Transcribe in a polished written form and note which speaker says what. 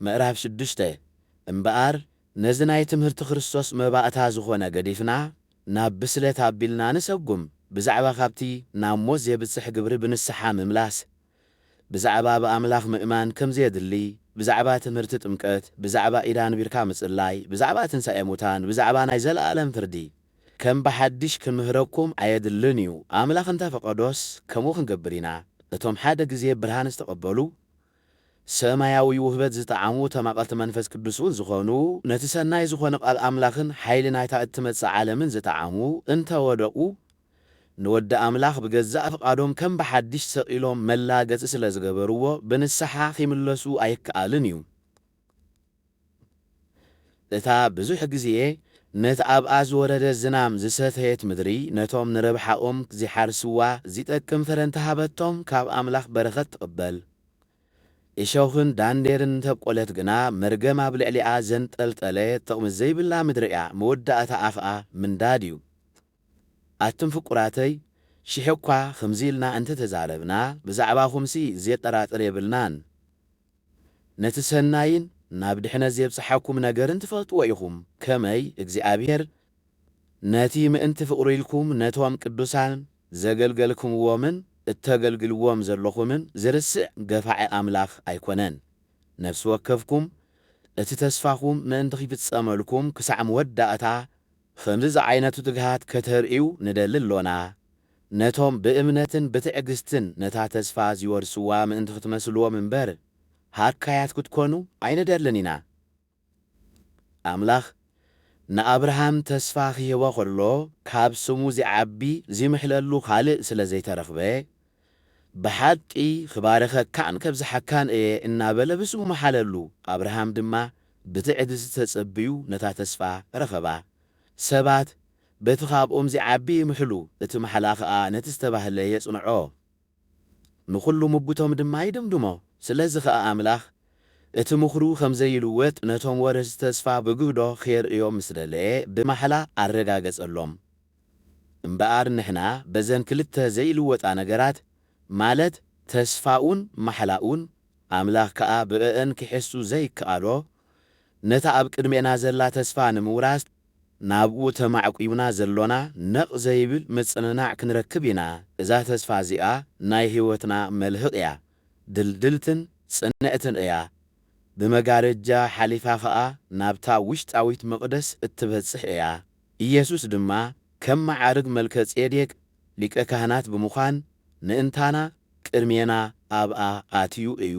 Speaker 1: ምዕራፍ 6 እምበኣር ነዝናይ ትምህርቲ ክርስቶስ መባእታ ዝኾነ ገዲፍና ናብ ብስለት ኣቢልና ንሰጉም ብዛዕባ ካብቲ ናብ ሞት ዘብጽሕ ግብሪ ብንስሓ ምምላስ ብዛዕባ ብኣምላኽ ምእማን ከም ዘየድሊ ብዛዕባ ትምህርቲ ጥምቀት ብዛዕባ ኢዳን ቢርካ ምጽላይ ብዛዕባ ትንሣኤ ሙታን ብዛዕባ ናይ ዘለኣለም ፍርዲ ከም ብሓድሽ ክንምህረኩም ኣየድልን እዩ ኣምላኽ እንተፈቐዶስ ከምኡ ክንገብር ኢና እቶም ሓደ ግዜ ብርሃን ዝተቐበሉ ሰማያዊ ውህበት ዝተዓሙ ተማቐልቲ መንፈስ ቅዱስ እውን ዝኾኑ ነቲ ሰናይ ዝኾነ ቃል ኣምላኽን ሓይሊ ናይታ እትመጽእ ዓለምን ዝተዓሙ እንተወደቑ ንወዲ ኣምላኽ ብገዛእ ፍቓዶም ከም ብሓድሽ ሰቒሎም መላገጺ ስለ ዝገበርዎ ብንስሓ ኺምለሱ ኣይከኣልን እዩ። እታ ብዙሕ ግዜ ነቲ ኣብኣ ዝወረደ ዝናም ዝሰተየት ምድሪ ነቶም ንረብሓኦም ዝሓርስዋ ዝጠቅም ፍረ እንተሃበቶም ካብ ኣምላኽ በረኸት ትቕበል። እሾኽን ዳንዴርን እንተብቈለት ግና መርገም ኣብ ልዕሊኣ ዘንጠልጠለ ጥቕሚ ዘይብላ ምድሪ እያ መወዳእታ ኣፍኣ ምንዳድ እዩ። ኣቱም ፍቁራተይ ሽሕ እኳ ከምዚ ኢልና እንተተዛረብና ብዛዕባ ኹምሲ ዘጠራጥር የብልናን ነቲ ሰናይን ናብ ድሕነት ዘብጽሐኩም ነገርን ትፈልጥዎ ኢኹም ከመይ እግዚኣብሔር ነቲ ምእንቲ ፍቕሩ ኢልኩም ነቶም ቅዱሳን ዘገልገልክምዎምን እተገልግልዎም ዘለኹምን ዝርስዕ ገፋዒ ኣምላኽ ኣይኮነን። ነፍሲ ወከፍኩም እቲ ተስፋኹም ምእንቲ ኺፍጸመልኩም ክሳዕ መወዳእታ ከምዚ ዓይነቱ ትግሃት ከተርእዩ ንደሊ ኣሎና ነቶም ብእምነትን ብትዕግስትን ነታ ተስፋ ዝወርስዋ ምእንቲ ክትመስልዎም እምበር ሃካያት ክትኮኑ ኣይንደልን ኢና። ኣምላኽ ንኣብርሃም ተስፋ ክህቦ ኸሎ ካብ ስሙ ዝዓቢ ዝምሕለሉ ካልእ ስለ ዘይተረኽበ ብሓቂ ክባረኸካን ከብዝሓካን እየ እናበለ ብስሙ መሓለሉ ኣብርሃም ድማ ብትዕግስቲ ተጸብዩ ነታ ተስፋ ረኸባ። ሰባት በቲ ካብኦም ዝዓቢ ይምሕሉ እቲ መሓላ ኸኣ ነቲ ዝተባህለ የጽንዖ ንኹሉ ምቡቶም ድማ ይድምድሞ። ስለዚ ኸኣ ኣምላኽ እቲ ምኽሩ ከም ዘይልወጥ ነቶም ወረስቲ ተስፋ ብግህዶ ኸየርእዮም ምስ ደለየ ብመሓላ ኣረጋገጸሎም። እምበኣር ንሕና በዘን ክልተ ዘይልወጣ ነገራት ማለት ተስፋኡን መሓላኡን ኣምላኽ ከኣ ብእአን ክሕሱ ዘይከኣሎ ነታ ኣብ ቅድሜና ዘላ ተስፋ ንምውራስ ናብኡ ተማዕቂቡና ዘሎና ነቕ ዘይብል ምጽንናዕ ክንረክብ ኢና። እዛ ተስፋ እዚኣ ናይ ህይወትና መልህቕ እያ፣ ድልድልትን ጽንዕትን እያ። ብመጋረጃ ሓሊፋ ኸኣ ናብታ ውሽጣዊት መቕደስ እትበጽሕ እያ። ኢየሱስ ድማ ከም መዓርግ መልከ ጼዴቅ ሊቀ ካህናት ብምዃን ንእንታና ቅድሜና ኣብኣ ኣትዩ እዩ።